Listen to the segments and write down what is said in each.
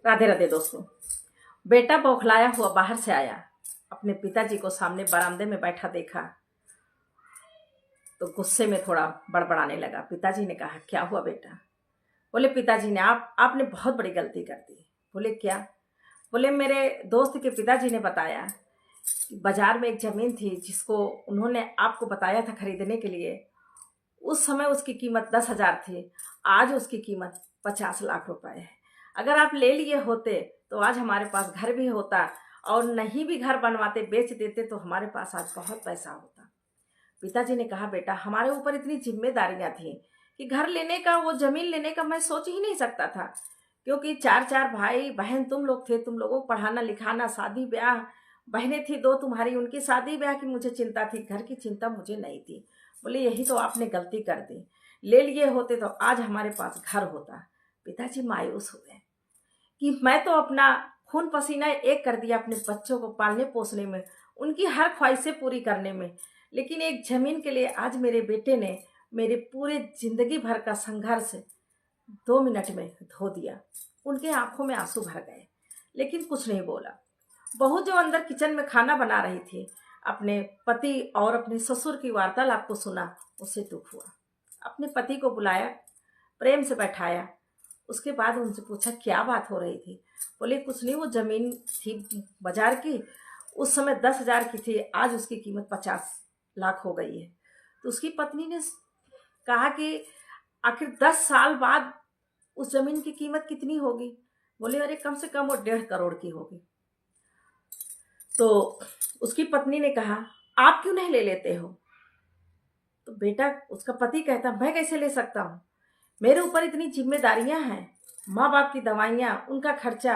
राधे राधे दोस्तों। बेटा बौखलाया हुआ बाहर से आया, अपने पिताजी को सामने बरामदे में बैठा देखा तो गुस्से में थोड़ा बड़बड़ाने लगा। पिताजी ने कहा, क्या हुआ बेटा? बोले, पिताजी ने आपने बहुत बड़ी गलती कर दी। बोले, क्या? बोले, मेरे दोस्त के पिताजी ने बताया कि बाजार में एक जमीन थी जिसको उन्होंने आपको बताया था खरीदने के लिए। उस समय उसकी कीमत 10,000 थी, आज उसकी कीमत 50 लाख रुपए है। अगर आप ले लिए होते तो आज हमारे पास घर भी होता, और नहीं भी घर बनवाते, बेच देते तो हमारे पास आज बहुत पैसा होता। पिताजी ने कहा, बेटा हमारे ऊपर इतनी जिम्मेदारियां थी कि घर लेने का, वो जमीन लेने का मैं सोच ही नहीं सकता था, क्योंकि चार भाई बहन तुम लोग थे, तुम लोगों को पढ़ाना लिखाना, शादी ब्याह, बहनें थी 2 तुम्हारी, उनकी शादी ब्याह की मुझे चिंता थी, घर की चिंता मुझे नहीं थी। बोले, यही तो आपने गलती कर दी, ले लिए होते तो आज हमारे पास घर होता। पिताजी मायूस हुए कि मैं तो अपना खून पसीना एक कर दिया अपने बच्चों को पालने पोसने में, उनकी हर ख्वाहिशें पूरी करने में, लेकिन एक जमीन के लिए आज मेरे बेटे ने मेरे पूरे जिंदगी भर का संघर्ष 2 मिनट में धो दिया। उनके आंखों में आंसू भर गए, लेकिन कुछ नहीं बोला। बहू जो अंदर किचन में खाना बना रही थी, अपने पति और अपने ससुर की वार्तालाप को सुना, उसे दुख हुआ। अपने पति को बुलाया, प्रेम से बैठाया, उसके बाद उनसे पूछा, क्या बात हो रही थी? बोले, कुछ नहीं, वो जमीन थी बाजार की, उस समय 10,000 की थी, आज उसकी कीमत 50 लाख हो गई है। तो उसकी पत्नी ने कहा कि आखिर 10 साल बाद उस जमीन की कीमत कितनी होगी? बोले, अरे कम से कम वो 1.5 करोड़ की होगी। तो उसकी पत्नी ने कहा, आप क्यों नहीं ले लेते हो? तो बेटा, उसका पति कहता, मैं कैसे ले सकता हूँ, मेरे ऊपर इतनी जिम्मेदारियां हैं, माँ बाप की दवाइयाँ, उनका खर्चा,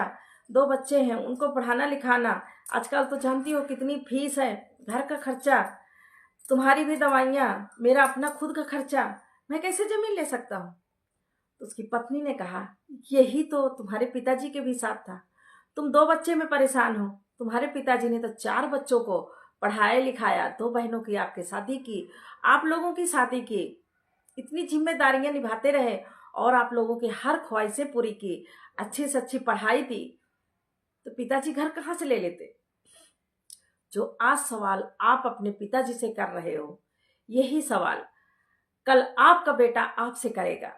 2 बच्चे हैं उनको पढ़ाना लिखाना, आजकल तो जानती हो कितनी फीस है, घर का खर्चा, तुम्हारी भी दवाइयाँ, मेरा अपना खुद का खर्चा, मैं कैसे जमीन ले सकता हूँ? तो उसकी पत्नी ने कहा, यही तो तुम्हारे पिताजी के भी साथ था, तुम 2 बच्चे में परेशान हो, तुम्हारे पिताजी ने तो 4 बच्चों को पढ़ाया लिखाया, 2 बहनों की आपके शादी की, आप लोगों की शादी की, इतनी जिम्मेदारियां निभाते रहे और आप लोगों की हर ख्वाहिशें पूरी की, अच्छी से अच्छी पढ़ाई दी, तो पिताजी घर कहाँ से ले लेते? जो आज सवाल आप अपने पिताजी से कर रहे हो, यही सवाल कल आपका बेटा आपसे करेगा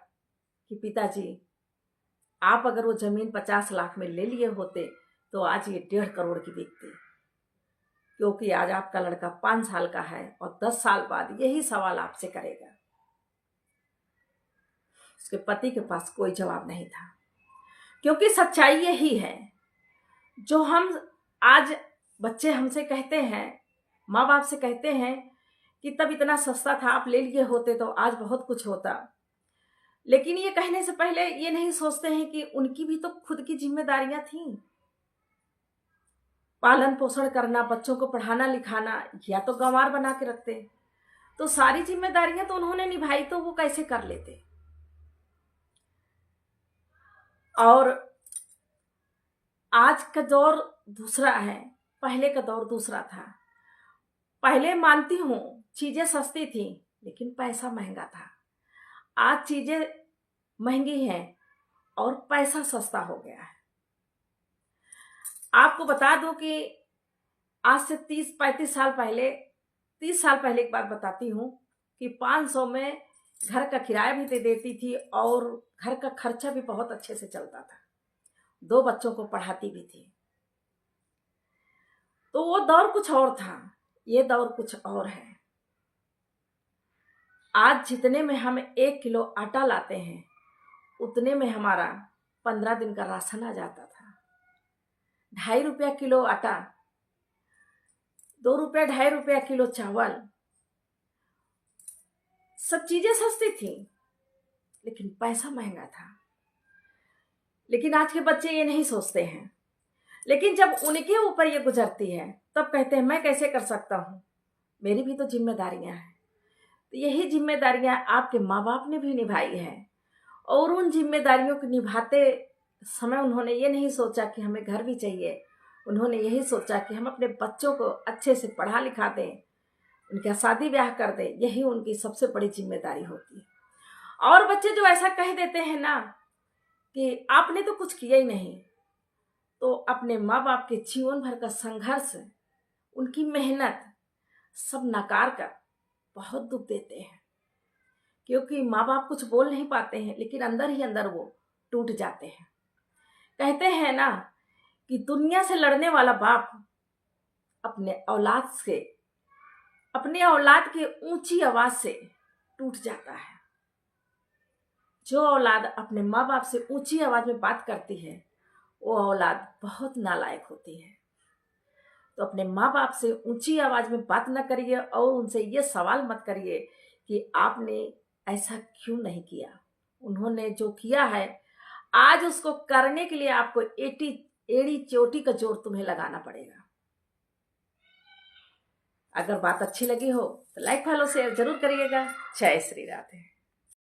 कि पिताजी, आप अगर वो जमीन 50 लाख में ले लिए होते तो आज ये 1.5 करोड़ की बिकती, क्योंकि आज आपका लड़का 5 साल का है और 10 साल बाद यही सवाल आपसे करेगा। उसके पति के पास कोई जवाब नहीं था, क्योंकि सच्चाई यही है। जो हम आज बच्चे हमसे कहते हैं, माँ बाप से कहते हैं कि तब इतना सस्ता था, आप ले लिए होते तो आज बहुत कुछ होता, लेकिन ये कहने से पहले ये नहीं सोचते हैं कि उनकी भी तो खुद की जिम्मेदारियां थीं, पालन पोषण करना, बच्चों को पढ़ाना लिखाना, या तो गंवार बना के रखते, तो सारी जिम्मेदारियां तो उन्होंने निभाई, तो वो कैसे कर लेते? और आज का दौर दूसरा है, पहले का दौर दूसरा था। पहले मानती हूं चीजें सस्ती थी, लेकिन पैसा महंगा था। आज चीजें महंगी हैं और पैसा सस्ता हो गया है। आपको बता दूं कि आज से 30-35 साल पहले, 30 साल पहले एक बात बताती हूं कि 500 में घर का किराया भी दे देती थी और घर का खर्चा भी बहुत अच्छे से चलता था, 2 बच्चों को पढ़ाती भी थी। तो वो दौर कुछ और था, ये दौर कुछ और है। आज जितने में हम 1 किलो आटा लाते हैं, उतने में हमारा 15 दिन का राशन आ जाता था। 2.5 रुपया किलो आटा, 2 रुपया 2.5 रुपया किलो चावल, सब चीजें सस्ती थी, लेकिन पैसा महंगा था। लेकिन आज के बच्चे ये नहीं सोचते हैं, लेकिन जब उनके ऊपर ये गुजरती है तब कहते हैं, मैं कैसे कर सकता हूं, मेरी भी तो जिम्मेदारियां हैं। तो यही जिम्मेदारियां आपके माँ बाप ने भी निभाई है, और उन जिम्मेदारियों को निभाते समय उन्होंने ये नहीं सोचा कि हमें घर भी चाहिए, उन्होंने यही सोचा कि हम अपने बच्चों को अच्छे से पढ़ा लिखा दें, उनका शादी ब्याह कर दें, यही उनकी सबसे बड़ी जिम्मेदारी होती है। और बच्चे जो ऐसा कह देते हैं ना कि आपने तो कुछ किया ही नहीं, तो अपने माँ बाप के जीवन भर का संघर्ष, उनकी मेहनत सब नकार कर बहुत दुख देते हैं, क्योंकि माँ बाप कुछ बोल नहीं पाते हैं लेकिन अंदर ही अंदर वो टूट जाते हैं। कहते हैं ना कि दुनिया से लड़ने वाला बाप अपने औलाद के ऊंची आवाज से टूट जाता है। जो औलाद अपने माँ बाप से ऊंची आवाज में बात करती है वो औलाद बहुत नालायक होती है। तो अपने माँ बाप से ऊंची आवाज में बात न करिए और उनसे ये सवाल मत करिए कि आपने ऐसा क्यों नहीं किया। उन्होंने जो किया है आज उसको करने के लिए आपको एड़ी चोटी का जोर तुम्हें लगाना पड़ेगा। अगर बात अच्छी लगी हो तो लाइक फॉलो शेयर जरूर करिएगा। जय श्री राधे।